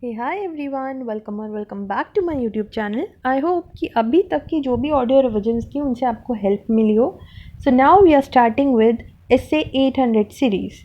Hey hi everyone, welcome back to my YouTube channel. I hope कि अभी तक की जो भी ऑडियो रिविजन्स की उनसे आपको हेल्प मिली हो। So now we are starting with SA 800 series.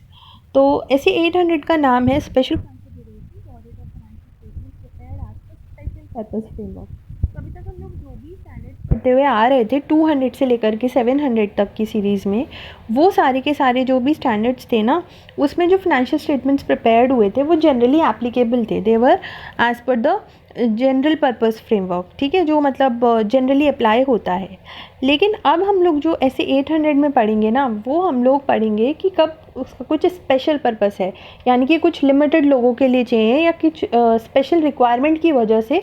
तो एसे 800 का नाम है special consideration audit of financial statements prepared as per special purpose framework. तो अभी तक हम लोग जो भी स्टैंडर्ड्स पढ़ते हुए आ रहे थे 200 से लेकर के 700 तक की सीरीज़ में, वो सारे के सारे जो भी स्टैंडर्ड्स थे ना, उसमें जो फाइनेंशियल स्टेटमेंट्स प्रिपेयर्ड हुए थे वो जनरली एप्लीकेबल थे। They were as per the general purpose framework, ठीक है, जो मतलब जनरली अप्लाई होता है। लेकिन अब हम लोग जो ऐसे 800 में पढ़ेंगे ना, वो हम लोग पढ़ेंगे कि कब उसका कुछ स्पेशल पर्पस है, यानी कि कुछ लिमिटेड लोगों के लिए चाहिए या कुछ स्पेशल रिक्वायरमेंट की वजह से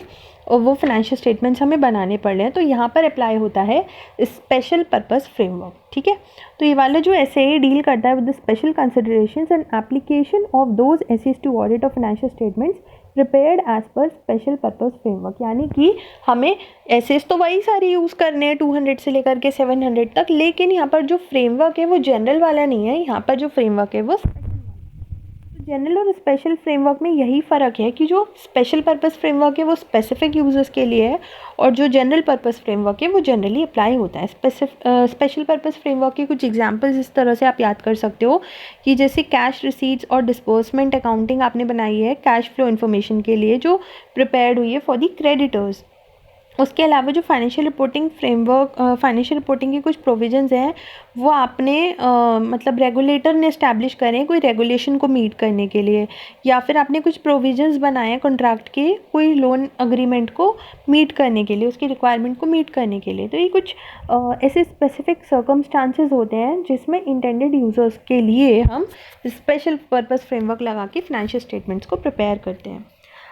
वो फाइनेंशियल स्टेटमेंट्स हमें बनाने पड़ रहे हैं, तो यहाँ पर अप्लाई होता है स्पेशल पर्पस फ्रेमवर्क। ठीक है, तो ये वाला जो ऐसे डील करता है with the special considerations and application of those SAs to audit of financial statements prepared as per special purpose framework. यानी कि हमें एसेस तो वही सारे यूज़ करने हैं 200 से लेकर के 700 तक, लेकिन यहाँ पर जो फ्रेमवर्क है वो जनरल वाला नहीं है। यहाँ पर जो फ्रेमवर्क है वो जनरल और स्पेशल फ्रेमवर्क में यही फ़र्क है कि जो स्पेशल पर्पस फ्रेमवर्क है वो स्पेसिफिक यूजर्स के लिए है, और जो जनरल पर्पस फ्रेमवर्क है वो जनरली अप्लाई होता है। स्पेशल पर्पस फ्रेमवर्क के कुछ एग्जांपल्स इस तरह से आप याद कर सकते हो कि जैसे कैश रिसीट्स और डिस्बर्समेंट अकाउंटिंग आपने बनाई है कैश फ्लो इन्फॉर्मेशन के लिए, जो प्रिपेयर्ड हुई है फॉर द क्रेडिटर्स। उसके अलावा जो financial reporting framework, financial reporting के कुछ प्रोविजंस हैं वो आपने मतलब रेगुलेटर ने इस्टेब्लिश करें कोई रेगुलेशन को मीट करने के लिए, या फिर आपने कुछ प्रोविजंस बनाए कॉन्ट्रैक्ट के कोई लोन अग्रीमेंट को मीट करने के लिए, उसकी रिक्वायरमेंट को मीट करने के लिए। तो ये कुछ ऐसे स्पेसिफिक सर्कमस्टांसेस होते हैं जिसमें इंटेंडेड यूजर्स के लिए हम स्पेशल पर्पस फ्रेमवर्क लगा के फाइनेंशियल स्टेटमेंट्स को प्रिपेयर करते हैं।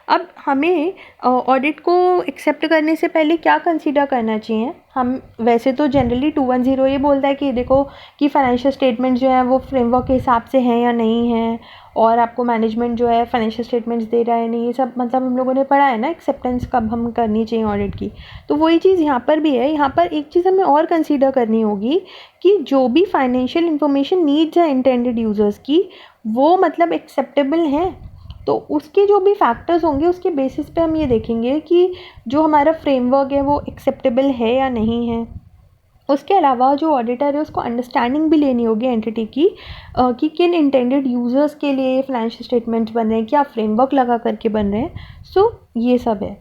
अब हमें ऑडिट को एक्सेप्ट करने से पहले क्या कंसीडर करना चाहिए। हम वैसे तो जनरली 210 ये बोलता है कि देखो कि फाइनेंशियल स्टेटमेंट जो है वो फ्रेमवर्क के हिसाब से हैं या नहीं है, और आपको मैनेजमेंट जो है फाइनेंशियल स्टेटमेंट्स दे रहा है नहीं, ये सब मतलब हम लोगों ने पढ़ा है ना एक्सेप्टेंस कब हम करनी चाहिए ऑडिट की। तो वही चीज़ यहाँ पर भी है। यहाँ पर एक चीज़ हमें और कंसीडर करनी होगी कि जो भी फाइनेंशियल इंफॉर्मेशन नीड्स है इंटेंडेड यूज़र्स की, वो मतलब एक्सेप्टेबल हैं। तो उसके जो भी फैक्टर्स होंगे उसके बेसिस पे हम ये देखेंगे कि जो हमारा फ्रेमवर्क है वो एक्सेप्टेबल है या नहीं है। उसके अलावा जो ऑडिटर है उसको अंडरस्टैंडिंग भी लेनी होगी एंटिटी की कि किन इंटेंडेड यूज़र्स के लिए फाइनेंशियल स्टेटमेंट्स बन रहे हैं, क्या फ्रेमवर्क लगा करके बन रहे हैं। सो ये सब है।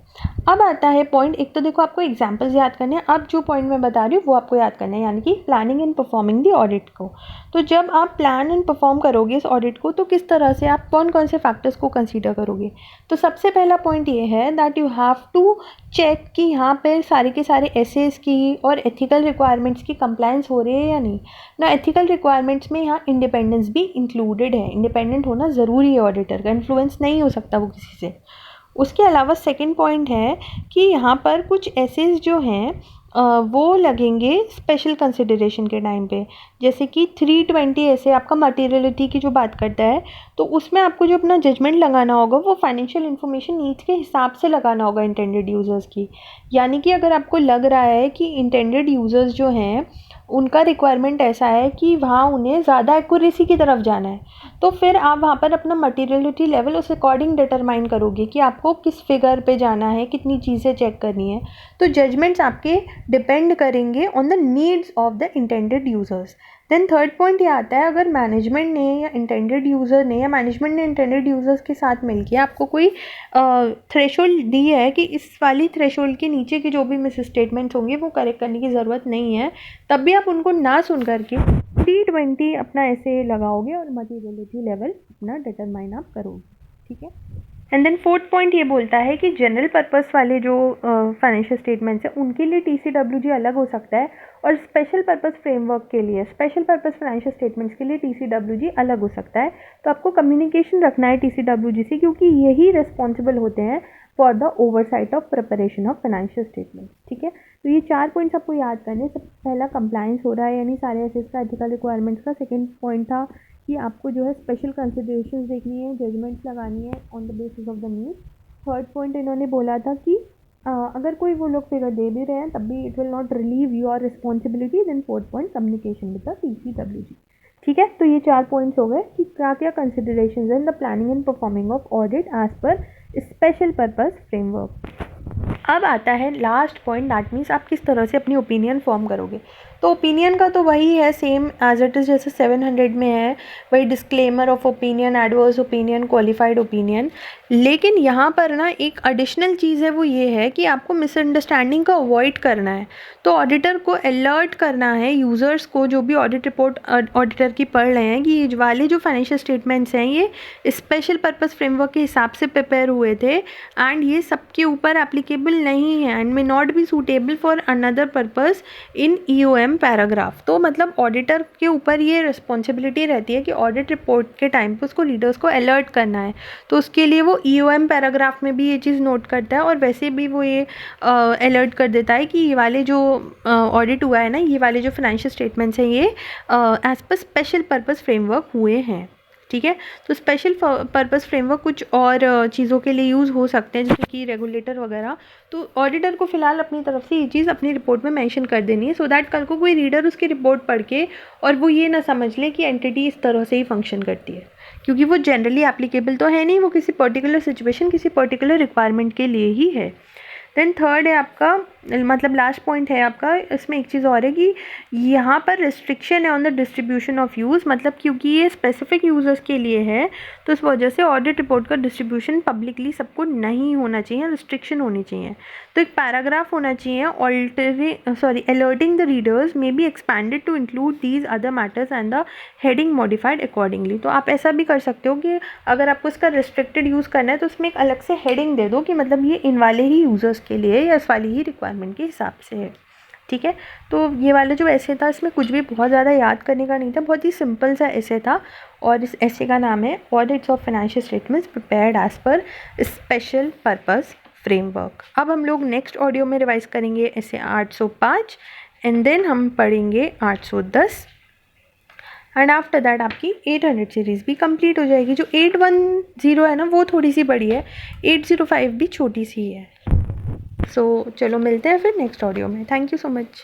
अब आता है पॉइंट, एक तो देखो आपको एग्जांपल्स याद करने हैं, अब जो पॉइंट मैं बता रही हूँ वो आपको याद करना है, यानी कि planning and performing the audit को। तो जब आप प्लान एंड परफॉर्म करोगे इस ऑडिट को, तो किस तरह से आप कौन कौन से फैक्टर्स को कंसीडर करोगे। तो सबसे पहला पॉइंट ये है that you have to check कि यहाँ पे सारे के सारे एसेस की और एथिकल रिक्वायरमेंट्स की कंप्लायंस हो रही है या नहीं ना। एथिकल रिक्वायरमेंट्स में यहाँ इंडिपेंडेंस भी इंक्लूडेड है, इंडिपेंडेंट होना ज़रूरी है, ऑडिटर का इन्फ्लुएंस नहीं हो सकता वो किसी से। उसके अलावा सेकंड पॉइंट है कि यहाँ पर कुछ एसेस जो हैं वो लगेंगे स्पेशल कंसिडरेशन के टाइम पे, जैसे कि 320 ऐसे आपका मटेरियलिटी की जो बात करता है, तो उसमें आपको जो अपना जजमेंट लगाना होगा वो फाइनेंशियल इन्फॉर्मेशन नीड्स के हिसाब से लगाना होगा इंटेंडेड यूज़र्स की। यानी कि अगर आपको लग रहा है कि इंटेंडेड यूज़र्स जो हैं उनका रिक्वायरमेंट ऐसा है कि वहाँ उन्हें ज़्यादा एक्यूरेसी की तरफ जाना है, तो फिर आप वहाँ पर अपना मटेरियलिटी लेवल उस अकॉर्डिंग डिटरमाइन करोगे कि आपको किस फिगर पे जाना है, कितनी चीज़ें चेक करनी है। तो जजमेंट्स आपके डिपेंड करेंगे on the needs of the intended users. Then third point ये आता है, अगर मैनेजमेंट ने या इंटेंडेड यूज़र ने या मैनेजमेंट ने इंटेंडेड यूज़र्स के साथ मिलकर आपको कोई थ्रेशोल्ड दी है कि इस वाली थ्रेशोल्ड के नीचे के जो भी मिस स्टेटमेंट्स होंगे वो करेक्ट करने की ज़रूरत नहीं है, तब भी आप उनको ना सुन करके 320 अपना ऐसे लगाओगे और मटेरियलिटी लेवल अपना डिटरमाइन आप करोगे। ठीक है। एंड देन फोर्थ पॉइंट ये बोलता है कि जनरल पर्पस वाले जो फाइनेंशियल स्टेटमेंट्स हैं उनके लिए TCWG अलग हो सकता है, और स्पेशल पर्पस फ्रेमवर्क के लिए, स्पेशल पर्पस फाइनेंशियल स्टेटमेंट्स के लिए TCWG अलग हो सकता है। तो आपको कम्युनिकेशन रखना है TCWG से, क्योंकि यही रिस्पॉन्सिबल होते हैं for the oversight of preparation of financial statements. ठीक है, तो ये 4 पॉइंट्स आपको याद करने। सबसे पहला कंप्लायंस हो रहा है, यानी सारे एसेस का एथिकल रिक्वायरमेंट्स का। सेकेंड पॉइंट था कि आपको जो है स्पेशल कंसिडरेशंस देखनी है, जजमेंट्स लगानी है on the basis of the need. Third point इन्होंने बोला था कि अगर कोई वो लोग फिगर दे भी रहे हैं तब भी it will not relieve your responsibility. Then fourth point communication with the TCWG। ठीक है, तो ये 4 पॉइंट्स हो गए कि क्या क्या considerations in the planning and performing of audit as per special purpose framework. अब आता है लास्ट पॉइंट, दैट मीन्स आप किस तरह से अपनी ओपिनियन फॉर्म करोगे। तो ओपिनियन का तो वही है सेम एज इट इज़ जैसे 700 में है, वही disclaimer of opinion, adverse opinion, qualified opinion. लेकिन यहाँ पर ना एक एडिशनल चीज़ है, वो ये है कि आपको मिसअंडरस्टैंडिंग को अवॉइड करना है। तो ऑडिटर को अलर्ट करना है यूज़र्स को, जो भी ऑडिट रिपोर्ट ऑडिटर की पढ़ रहे हैं, कि ये वाले जो फाइनेंशियल स्टेटमेंट्स हैं ये स्पेशल पर्पस फ्रेमवर्क के हिसाब से प्रिपेयर हुए थे एंड ये सबके ऊपर एप्लीकेबल नहीं है and may not be suitable for another purpose in EOM paragraph. तो मतलब ऑडिटर के ऊपर ये रिस्पॉन्सिबिलिटी रहती है कि ऑडिट रिपोर्ट के टाइम पे उसको रीडर्स को अलर्ट करना है। तो उसके लिए वो ईओएम पैराग्राफ में भी ये चीज़ नोट करता है और वैसे भी वो ये अलर्ट कर देता है कि ये वाले जो ऑडिट हुआ है ना, ये वाले जो फाइनेंशियल स्टेटमेंट्स हैं ये as per special purpose framework हुए हैं। ठीक है, तो स्पेशल पर्पस फ्रेमवर्क कुछ और चीज़ों के लिए यूज़ हो सकते हैं, जैसे कि रेगुलेटर वगैरह। तो ऑडिटर को फ़िलहाल अपनी तरफ से ये चीज़ अपनी रिपोर्ट में मेंशन कर देनी है, सो दैट कल को कोई रीडर उसकी रिपोर्ट पढ़ के और वो ये ना समझ ले कि एंटिटी इस तरह से ही फंक्शन करती है, क्योंकि वो जनरली एप्लीकेबल तो है नहीं, वो किसी पर्टिकुलर सिचुएशन, किसी पर्टिकुलर रिक्वायरमेंट के लिए ही है। देन थर्ड है आपका, मतलब लास्ट पॉइंट है आपका, इसमें एक चीज़ और है कि यहाँ पर रिस्ट्रिक्शन है on the distribution of use, मतलब क्योंकि ये स्पेसिफिक यूज़र्स के लिए है तो इस वजह से ऑडिट रिपोर्ट का डिस्ट्रीब्यूशन पब्लिकली सबको नहीं होना चाहिए, रिस्ट्रिक्शन होनी चाहिए। तो एक पैराग्राफ होना चाहिए, alerting the readers may be expanded to include these other matters and the heading modified accordingly. तो आप ऐसा भी कर सकते हो कि अगर आपको इसका रिस्ट्रिक्टेड यूज़ करना है तो उसमें एक अलग से हेडिंग दे दो कि मतलब ये इन वाले ही यूज़र्स के लिए या इस वाली ही रिक्वायरमेंट के हिसाब से है। ठीक है, तो ये वाला जो ऐसे था इसमें कुछ भी बहुत ज़्यादा याद करने का नहीं था, बहुत ही सिंपल सा ऐसे था और इस ऐसे का नाम है audits of financial statements prepared as per special purpose framework. अब हम लोग नेक्स्ट ऑडियो में रिवाइज करेंगे ऐसे 805 एंड देन हम पढ़ेंगे 810 एंड आफ्टर दैट आपकी 800 सीरीज़ भी कंप्लीट हो जाएगी। जो 810 है ना वो थोड़ी सी बड़ी है, 805 भी छोटी सी है। सो चलो मिलते हैं फिर नेक्स्ट ऑडियो में। Thank you so much.